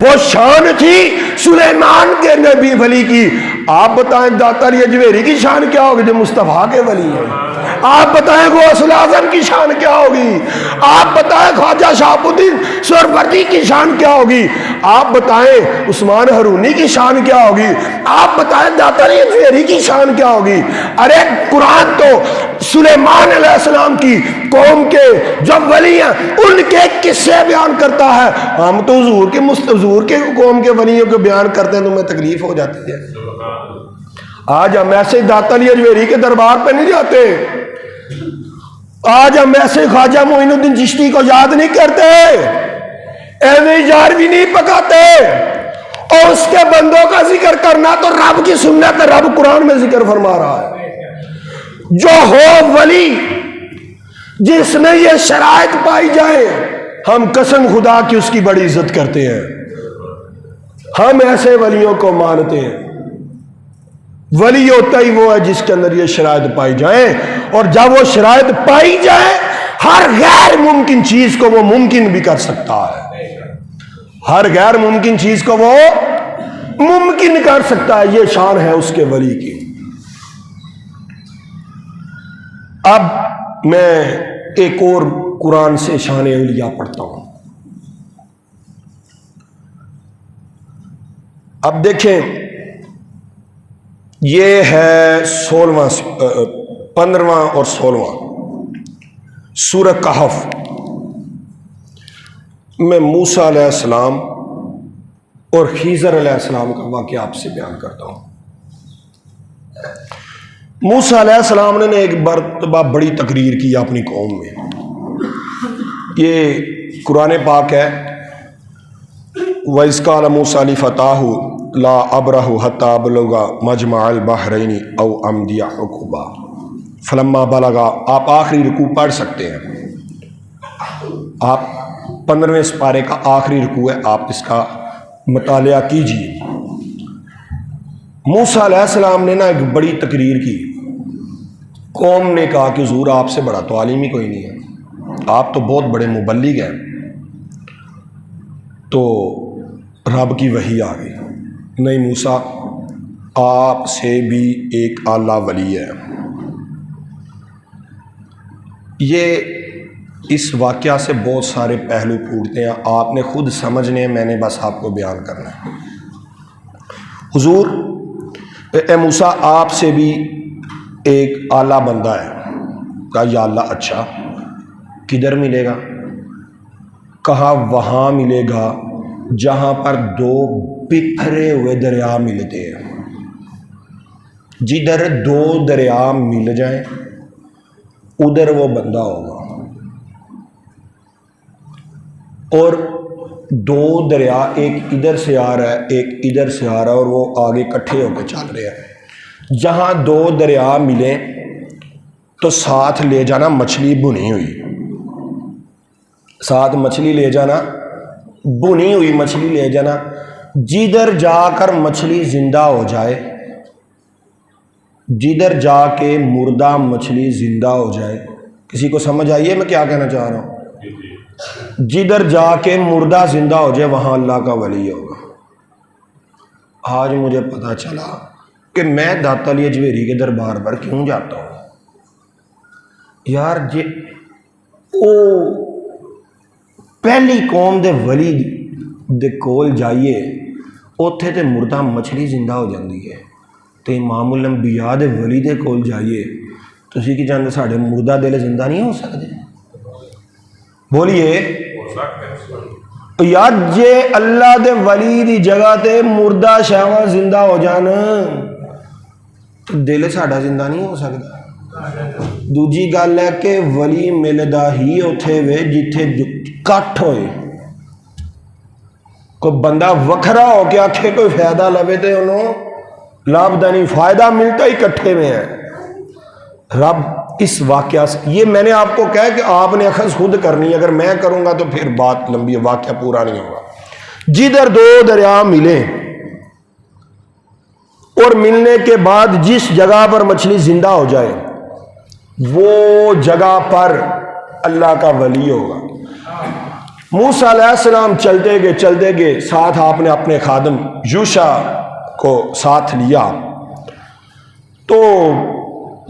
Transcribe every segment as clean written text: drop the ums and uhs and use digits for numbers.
وہ شان تھی سلیمان کے نبی ولی کی۔ آپ بتائیں داتا علی اجویری کی شان کیا ہوگی جو مصطفیٰ کے ولی ہیں؟ آپ بتائیں غوث الاعظم کی شان کیا ہوگی؟ آپ بتائیں خواجہ شہاب الدین سہروردی کی شان کیا ہوگی؟ آپ بتائیں عثمان ہرونی کی شان کیا ہوگی؟ آپ بتائیں داتا علی اجویری کی شان کیا ہوگی؟ ارے قرآن تو سلیمان علیہ السلام کی قوم کے جو ولی ہیں ان کے قصے بیان کرتا ہے۔ ہم تو حضور کے قوم کے ولیوں کو بیان کرتے ہیں تو ہمیں تکلیف ہو جاتی ہے۔ آج ہم ایسے داتا علی اجویری کے دربار پہ نہیں جاتے، آج ہم ایسے خواجہ معین الدین چشتی کو یاد نہیں کرتے، ایویں یار بھی نہیں پکاتے، اور اس کے بندوں کا ذکر کرنا تو رب کی سنت ہے۔ رب قرآن میں ذکر فرما رہا ہے جو ہو ولی جس میں یہ شرائط پائی جائے، ہم قسم خدا کی اس کی بڑی عزت کرتے ہیں، ہم ایسے ولیوں کو مانتے ہیں۔ ولی ہوتا ہی وہ ہے جس کے اندر یہ شرائط پائی جائیں، اور جب وہ شرائط پائی جائے ہر غیر ممکن چیز کو وہ ممکن بھی کر سکتا ہے، ہر غیر ممکن چیز کو وہ ممکن کر سکتا ہے۔ یہ شان ہے اس کے ولی کی۔ اب میں ایک اور قرآن سے شان اولیاء پڑھتا ہوں۔ اب دیکھیں یہ ہے 15واں اور 16واں سورہ کہف میں موسیٰ علیہ السلام اور خضر علیہ السلام کا واقعہ آپ سے بیان کرتا ہوں۔ موسیٰ علیہ السلام نے ایک مرتبہ بڑی تقریر کی اپنی قوم میں۔ یہ قرآن پاک ہے، وَإِذْ قَالَ مُوسَىٰ لِفَتَاهُ لا ابرح حتى ابلغ مجمع البحرین او امضی حقبا فلما بلغا۔ آپ آخری رکوع پڑھ سکتے ہیں، آپ 15ویں سپارے کا آخری رکوع ہے، آپ اس کا مطالعہ کیجیے۔ موسیٰ علیہ السلام نے ایک بڑی تقریر کی، قوم نے کہا کہ حضور آپ سے بڑا تو عالم ہی کوئی نہیں ہے، آپ تو بہت بڑے مبلغ ہیں۔ تو رب کی وحی آ گئی، نہیں موسیٰ آپ سے بھی ایک اعلیٰ ولی ہے۔ یہ اس واقعہ سے بہت سارے پہلو پھوٹتے ہیں، آپ نے خود سمجھنے، میں نے بس آپ کو بیان کرنا ہے۔ حضور اے موسیٰ آپ سے بھی ایک اعلیٰ بندہ ہے۔ کہا یا اللہ اچھا، کدھر ملے گا؟ کہا وہاں ملے گا جہاں پر دو بکھرے ہوئے دریا ملتے ہیں، جدھر دو دریا مل جائیں ادھر وہ بندہ ہوگا، اور دو دریا ایک ادھر سے آ رہا ہے ایک ادھر سے آ رہا ہے، اور وہ آگے کٹھے ہو کے چل رہے ہیں۔ جہاں دو دریا ملیں تو ساتھ لے جانا مچھلی بھنی ہوئی، ساتھ مچھلی لے جانا، بھنی ہوئی مچھلی لے جانا۔ جدھر جا کر مچھلی زندہ ہو جائے، جدھر جا کے مردہ مچھلی زندہ ہو جائے، کسی کو سمجھ آئیے میں کیا کہنا چاہ رہا ہوں؟ جدھر جا کے مردہ زندہ ہو جائے وہاں اللہ کا ولی ہوگا۔ آج مجھے پتا چلا کہ میں داتا علی اجویری کے دربار پر کیوں جاتا ہوں یار، او پہلی قوم دے ولی دے کول جائیے، اوتھے تے مردہ مچھلی زندہ ہو جاندی ہے، تے امام الانبیاء دے ولی دے کول جائیے تسی کی جانتے ساڑھے مردہ دل زندہ نہیں ہو سکتے؟ بولیے یار، جے اللہ دے ولی دی جگہ تے مردہ شاواں زندہ ہو جان تو دل ساڑھا زندہ نہیں ہو سکتا۔ دوجی گل ہے کہ ولی ملدا ہی اوتھے وے جتھے کٹ ہوئے، کوئی بندہ وکھرا ہو کے آکھے کوئی فائدہ لوے تے انہوں لابدہ نہیں، فائدہ ملتا ہی کٹھے میں ہے۔ رب اس واقعہ سے، یہ میں نے آپ کو کہا کہ آپ نے اخذ خود کرنی، اگر میں کروں گا تو پھر بات لمبی، واقعہ پورا نہیں ہوگا۔ جدھر دو دریا ملیں اور ملنے کے بعد جس جگہ پر مچھلی زندہ ہو جائے وہ جگہ پر اللہ کا ولی ہوگا۔ موسیٰ علیہ السلام چلتے گئے، ساتھ آپ نے اپنے خادم یوشع کو ساتھ لیا۔ تو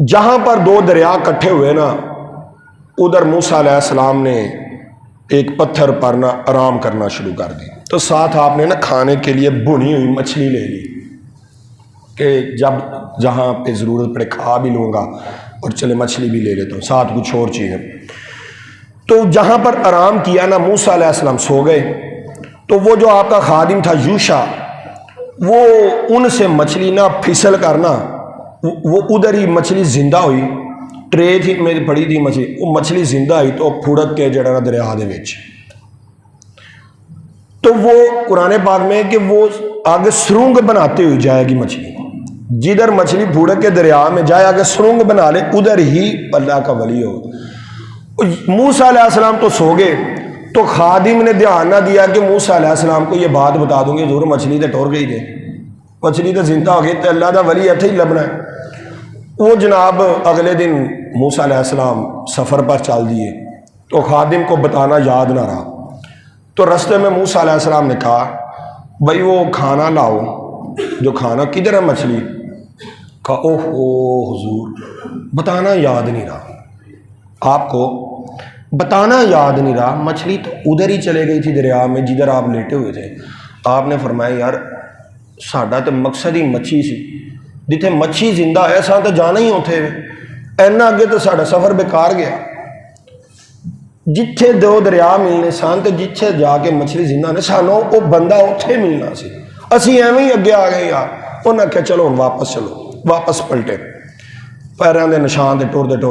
جہاں پر دو دریا کٹھے ہوئے نا، ادھر موسیٰ علیہ السلام نے ایک پتھر پر نا آرام کرنا شروع کر دی۔ تو ساتھ آپ نے نا کھانے کے لیے بھنی ہوئی مچھلی لے لی کہ جب جہاں پہ ضرورت پڑے کھا بھی لوں گا اور چلے مچھلی بھی لے لیتا ہوں، ساتھ کچھ اور چیزیں۔ تو جہاں پر آرام کیا نا، موسیٰ علیہ السلام سو گئے۔ تو وہ جو آپ کا خادم تھا یوشع، وہ ان سے مچھلی نہ پھسل کرنا، وہ ادھر ہی مچھلی زندہ ہوئی، ٹرے تھی میری پڑی تھی مچھلی، وہ مچھلی زندہ ہوئی تو پھڑک کے جڑا نا دریا دے وچ۔ تو وہ قرآن پاک میں کہ وہ آگے سرنگ بناتے ہوئی جائے گی مچھلی، جدھر مچھلی پھڑک کے دریا میں جائے آگے سرنگ بنا لے، ادھر ہی اللہ کا ولی ہو۔ موسیٰ علیہ السلام تو سو گئے، تو خادم نے دھیان نہ دیا کہ موسیٰ علیہ السلام کو یہ بات بتا دوں گے، ضرور مچھلی تو ٹور گئی تھے، مچھلی تو زندہ ہو گئی، تو اللہ دا ولی اتھے ہی لبنا ہے۔ وہ جناب اگلے دن موسیٰ علیہ السلام سفر پر چل دیے، تو خادم کو بتانا یاد نہ رہا۔ تو رستے میں موسیٰ علیہ السلام نے کہا بھائی وہ کھانا لاؤ، جو کھانا کدھر ہے مچھلی؟ کہا اوہ حضور بتانا یاد نہیں رہا، آپ کو بتانا یاد نہیں رہا، مچھلی تو ادھر ہی چلے گئی تھی دریا میں جدھر آپ لیٹے ہوئے تھے۔ آپ نے فرمایا یار ساڈا تو مقصد ہی مچھی سی، جتھے مچھی زندہ ہے ساں تو جانا ہی ہوتے اینا اگے تو ساڈا سفر بیکار گیا، جتھے دو دریا ملنے سان تو جتھے جا کے مچھلی زندہ نے سانوں وہ بندہ اتھے ملنا سی، اسی ایویں ہی اگے آ گئے یار۔ انہاں کہا چلو واپس چلو، واپس پلٹے، پیراں دے نشان دے ٹور دے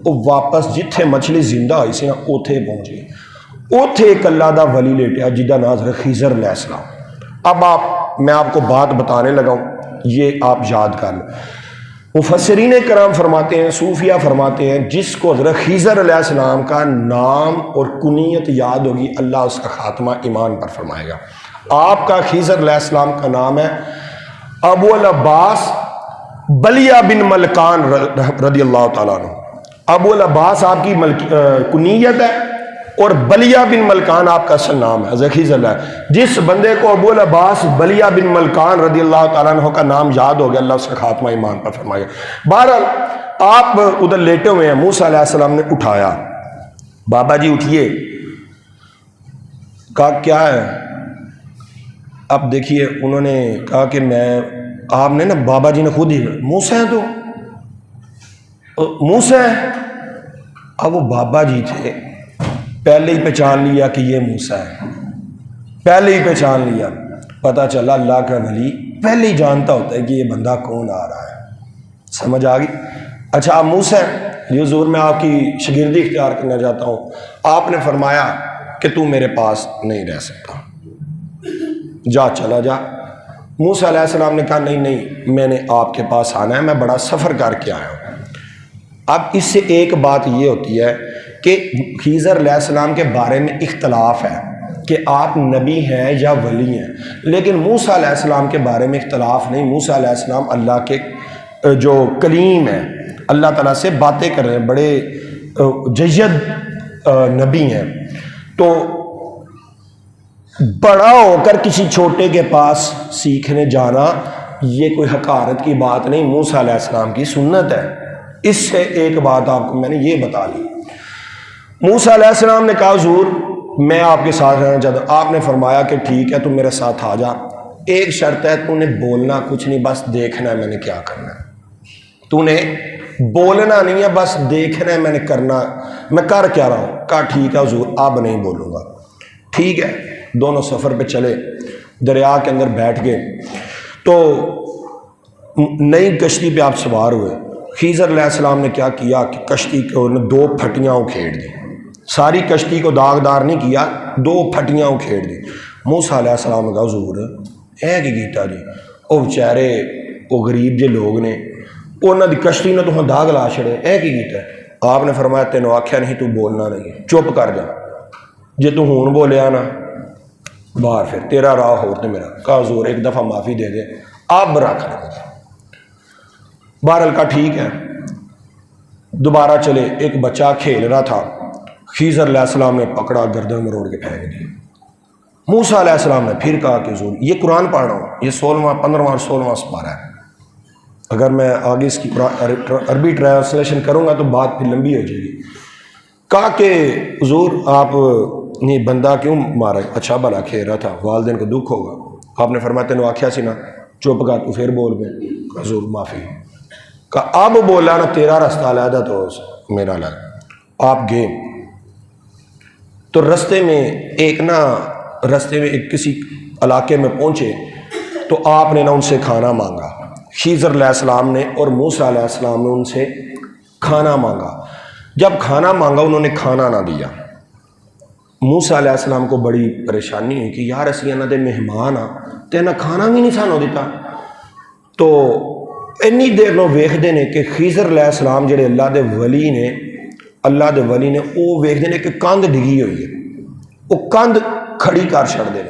وہ واپس جتھے مچھلی زندہ ہوئی سی نا اوتھے پہنچ گئے۔ اوتھے ایک اللہ دا ولی لیٹیا جدا نام خضر علیہ السلام۔ اب میں آپ کو بات بتانے لگا ہوں، یہ آپ یاد کر لیں۔ مفسرین کرام فرماتے ہیں، صوفیہ فرماتے ہیں، جس کو حضرت خضر علیہ السلام کا نام اور کنیت یاد ہوگی، اللہ اس کا خاتمہ ایمان پر فرمائے گا۔ آپ کا خضر علیہ السلام کا نام ہے ابو العباس بلیہ بن ملکان رضی اللہ تعالیٰ عنہ۔ ابو العباس آپ کی کنیت ہے اور بلیہ بن ملکان آپ کا اصل نام ہے حضرت خضر اللہ۔ جس بندے کو ابو العباس بلیہ بن ملکان رضی اللہ تعالیٰ عنہ کا نام یاد ہو گیا، اللہ اس کا خاتمہ ایمان پر فرمائے گا۔ بہرحال آپ ادھر لیٹے ہوئے ہیں، موسیٰ علیہ السلام نے اٹھایا، بابا جی اٹھیے، کہا کیا ہے؟ اب دیکھیے انہوں نے کہا کہ آپ نے نا بابا جی نے خود ہی موسیٰ تو موسیٰ ہے۔ اب وہ بابا جی تھے، پہلے ہی پہچان لیا کہ یہ موسیٰ ہے، پہلے ہی پہچان لیا، پتہ چلا اللہ کا ولی پہلے ہی جانتا ہوتا ہے کہ یہ بندہ کون آ رہا ہے، سمجھ آ گئی؟ اچھا آپ موسیٰ ہیں، یہ حضور میں آپ کی شاگردی اختیار کرنا چاہتا ہوں۔ آپ نے فرمایا کہ تو میرے پاس نہیں رہ سکتا، جا چلا جا۔ موسیٰ علیہ السلام نے کہا نہیں میں نے آپ کے پاس آنا ہے، میں بڑا سفر کر کے آیا ہوں۔ اب اس سے ایک بات یہ ہوتی ہے کہ خضر علیہ السلام کے بارے میں اختلاف ہے کہ آپ نبی ہیں یا ولی ہیں، لیکن موسیٰ علیہ السلام کے بارے میں اختلاف نہیں۔ موسیٰ علیہ السلام اللہ کے جو کلیم ہیں، اللہ تعالیٰ سے باتیں کر رہے ہیں، بڑے جید نبی ہیں۔ تو بڑا ہو کر کسی چھوٹے کے پاس سیکھنے جانا یہ کوئی حقارت کی بات نہیں، موسیٰ علیہ السلام کی سنت ہے۔ اس سے ایک بات آپ کو میں نے یہ بتا لی۔ موسیٰ علیہ السلام نے کہا حضور میں آپ کے ساتھ رہنا چاہتا ہوں۔ آپ نے فرمایا کہ ٹھیک ہے، تم میرے ساتھ آ جا، ایک شرط ہے، تو نے بولنا کچھ نہیں، بس دیکھنا ہے میں نے کیا کرنا ہے، تو نے بولنا نہیں ہے، بس دیکھنا ہے میں نے کرنا، میں کر کیا رہا ہوں۔ کہا ٹھیک ہے حضور اب نہیں بولوں گا۔ ٹھیک ہے، دونوں سفر پہ چلے، دریا کے اندر بیٹھ گئے، تو نئی کشتی پہ آپ سوار ہوئے۔ خضر علیہ السلام نے کیا کیا کہ کشتی کو دو پھٹیاں اکھیڑ دی، ساری کشتی کو داغدار نہیں کیا، دو پھٹیاں اکھیڑ دی۔ موسیٰ علیہ السلام نے کہا حضور اے کی کیتا جی؟ وہ بیچارے وہ غریب جے لوگ نے، انہاں دی کشتی نے تو داغ لا چھڑے، اے کی کیتا ہے؟ آپ نے فرمایا تینوں آکھیا نہیں تو بولنا نہیں، چپ کر جا، جے تو ہون بولیا نا باہر پھر تیرا راہ ہو تو میرا۔ کہا حضور ایک دفعہ معافی دے دے، اب رکھ لیں۔ بہرحال کا ٹھیک ہے، دوبارہ چلے، ایک بچہ کھیل رہا تھا، خضر علیہ السلام نے پکڑا، گردن مروڑ کے پھینک دیا۔ موسیٰ علیہ السلام نے پھر کہا کہ حضور، یہ قرآن پڑھ رہا ہوں، یہ 15واں اور 16واں سپارہ ہے، اگر میں آگے اس کی عربی ٹرانسلیشن کروں گا تو بات پھر لمبی ہو جائے گی۔ کہا کہ حضور آپ نے بندہ کیوں مارا؟ اچھا بھلا کھیل رہا تھا، والدین کو دکھ ہوگا۔ آپ نے فرمایا تینوں آکھیا سی نا چپ کر، تو پھر بول گئے حضور معافی۔ کہا اب بولا نا تیرا رستہ علیحدہ تو میرا الگ۔ آپ گئے تو رستے میں ایک کسی علاقے میں پہنچے تو آپ نے نا ان سے کھانا مانگا، خضر علیہ السلام نے اور موسیٰ علیہ السلام نے ان سے کھانا مانگا۔ جب کھانا مانگا انہوں نے کھانا نہ دیا۔ موسیٰ علیہ السلام کو بڑی پریشانی ہوئی کہ یار اسی انہاں دے مہمان ہاں تے نہ کھانا بھی نہیں سانو دیتا۔ تو انی دیر نو ویکھدے نے کہ خضر علیہ السلام جڑے اللہ دے ولی نے وہ ویکھدے نے کہ کندھ ڈگی ہوئی ہے، وہ کندھ کھڑی کر چھڑ دے۔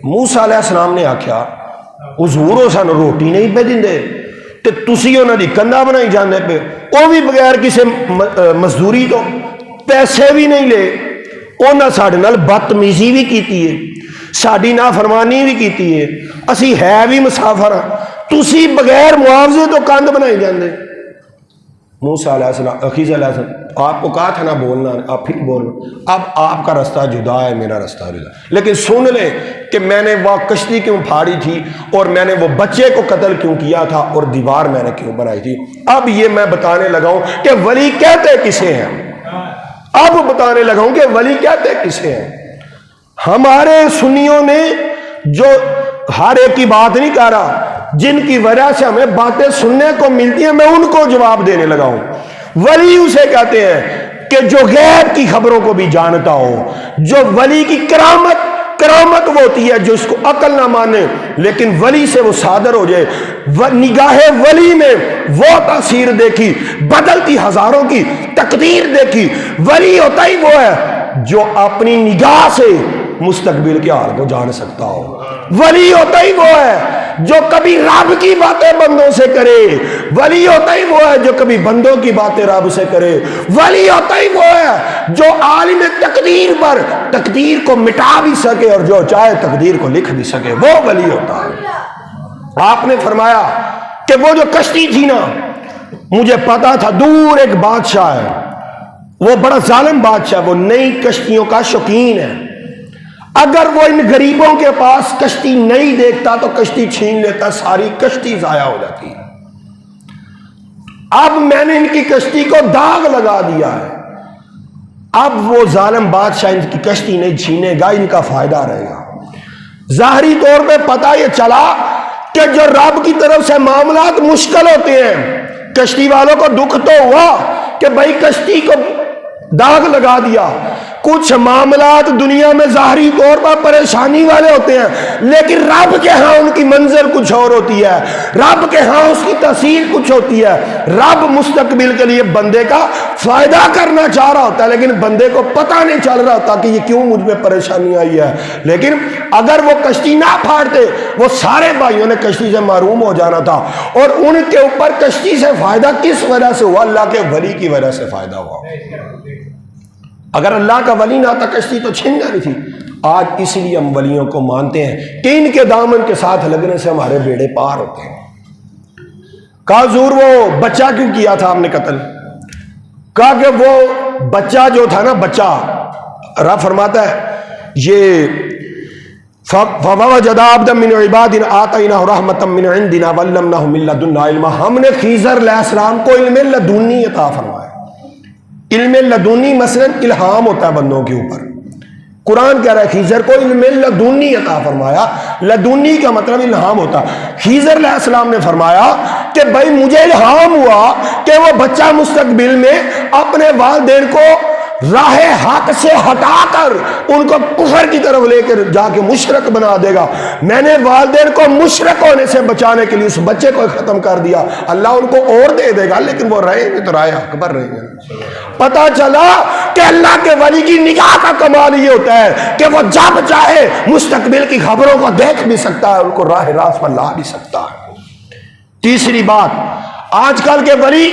موسیٰ علیہ السلام نے آکھیا حضور وہ سانو روٹی نہیں پہ دیندے تے تسی انہاں دی کندھا بنائی جاندے پہ، وہ بھی بغیر کسی مزدوری تو، پیسے بھی نہیں لے، انہاں ساڈے نال بدتمیزی بھی کیتی ہے، ساڈی نافرمانی بھی کیتی ہے، اسی ہے بھی مسافر ہاں، تسی بغیر معاوضے تو کندھ بنائی جاندے۔ موسیٰ علیہ السلام خضر علیہ السلام آپ کو کہا تھا نا بولنا، آپ پھر بول رہے، اب آپ کا رستہ جدا ہے، میرا رستہ جدا، لیکن سن لیں کہ میں نے وہ کشتی کیوں پھاڑی تھی اور میں نے وہ بچے کو قتل کیوں کیا تھا اور دیوار میں نے کیوں بنائی تھی۔ اب یہ میں بتانے لگا ہوں کہ ولی کہتے کسے ہیں، اب بتانے لگا ہوں کہ ولی کہتے کسے ہیں۔ ہمارے سنیوں نے جو ہر ایک کی بات نہیں کر رہا، جن کی وجہ سے ہمیں باتیں سننے کو ملتی ہیں میں ان کو جواب دینے لگا ہوں۔ ولی اسے کہتے ہیں کہ جو غیب کی خبروں کو بھی جانتا ہو، جو ولی کی کرامت وہ ہوتی ہے جو اس کو عقل نہ مانے لیکن ولی سے وہ صادر ہو جائے۔ نگاہ ولی میں وہ تاثیر دیکھی، بدلتی ہزاروں کی تقدیر دیکھی۔ ولی ہوتا ہی وہ ہے جو اپنی نگاہ سے مستقبل کے حال کو جان سکتا ہو۔ ولی ہوتا ہی وہ ہے جو کبھی رب کی باتیں بندوں سے کرے، ولی ہوتا ہی وہ ہے جو کبھی بندوں کی باتیں رب سے کرے، ولی ہوتا ہی وہ ہے جو عالم تقدیر پر تقدیر کو مٹا بھی سکے اور جو چاہے تقدیر کو لکھ بھی سکے، وہ ولی ہوتا ہے۔ آپ نے فرمایا کہ وہ جو کشتی تھی نا، مجھے پتا تھا دور ایک بادشاہ ہے، وہ بڑا ظالم بادشاہ، وہ نئی کشتیوں کا شوقین ہے، اگر وہ ان غریبوں کے پاس کشتی نہیں دیکھتا تو کشتی چھین لیتا، ساری کشتی ضائع ہو جاتی۔ اب میں نے ان کی کشتی کو داغ لگا دیا ہے، اب وہ ظالم بادشاہ ان کی کشتی نہیں چھینے گا، ان کا فائدہ رہے گا۔ ظاہری طور پہ پتہ یہ چلا کہ جو رب کی طرف سے معاملات مشکل ہوتے ہیں، کشتی والوں کو دکھ تو ہوا کہ بھائی کشتی کو داغ لگا دیا۔ کچھ معاملات دنیا میں ظاہری طور پر پریشانی والے ہوتے ہیں لیکن رب کے ہاں ان کی منزل کچھ اور ہوتی ہے، رب کے ہاں اس کی تاثیر کچھ ہوتی ہے۔ رب مستقبل کے لیے بندے کا فائدہ کرنا چاہ رہا ہوتا ہے لیکن بندے کو پتہ نہیں چل رہا ہوتا کہ یہ کیوں مجھ پہ پریشانی آئی ہے۔ لیکن اگر وہ کشتی نہ پھاڑتے وہ سارے بھائیوں نے کشتی سے محروم ہو جانا تھا، اور ان کے اوپر کشتی سے فائدہ کس وجہ سے ہوا؟ اللہ کے ولی کی وجہ سے فائدہ ہوا۔ اگر اللہ کا ولی نہ آتا کشتی تو چھن جانی تھی۔ آج اسی لیے ہم ولیوں کو مانتے ہیں کہ ان کے دامن کے ساتھ لگنے سے ہمارے بیڑے پار ہوتے ہیں۔ کہا حضور وہ بچہ کیوں کیا تھا آپ نے قتل؟ کہا کہ وہ بچہ جو تھا نا، بچہ رب فرماتا ہے یہ فَوَجَدَ عَبْدًا مِّنْ عِبَادِنَا آتَيْنَاهُ رَحْمَةً مِّنْ عِنْدِنَا وَعَلَّمْنَاهُ مِن لَّدُنَّا عِلْمًا، ہم نے خضر علیہ السلام کو علم لدنی عطا فرمایا۔ علم لدنی مثلا الہام ہوتا ہے بندوں کے اوپر، قرآن کہہ رہا ہے خضر کو علم لدنی عطا فرمایا۔ لدنی کا مطلب الہام ہوتا ہے۔ خضر علیہ السلام نے فرمایا کہ بھائی مجھے الہام ہوا کہ وہ بچہ مستقبل میں اپنے والدین کو راہ حق سے ہٹا کر ان کو کفر کی طرف لے کر جا کے مشرک بنا دے گا۔ میں نے والدین کو مشرک ہونے سے بچانے کے لیے اس بچے کو ختم کر دیا، اللہ ان کو اور دے دے گا لیکن وہ رہیں گے تو راہ حق پر رہیں گے۔ پتا چلا کہ اللہ کے ولی کی نگاہ کا کمال یہ ہوتا ہے کہ وہ جب چاہے مستقبل کی خبروں کو دیکھ بھی سکتا ہے، ان کو راہ راست پر لا بھی سکتا ہے۔ تیسری بات، آج کل کے ولی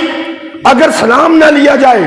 اگر سلام نہ لیا جائے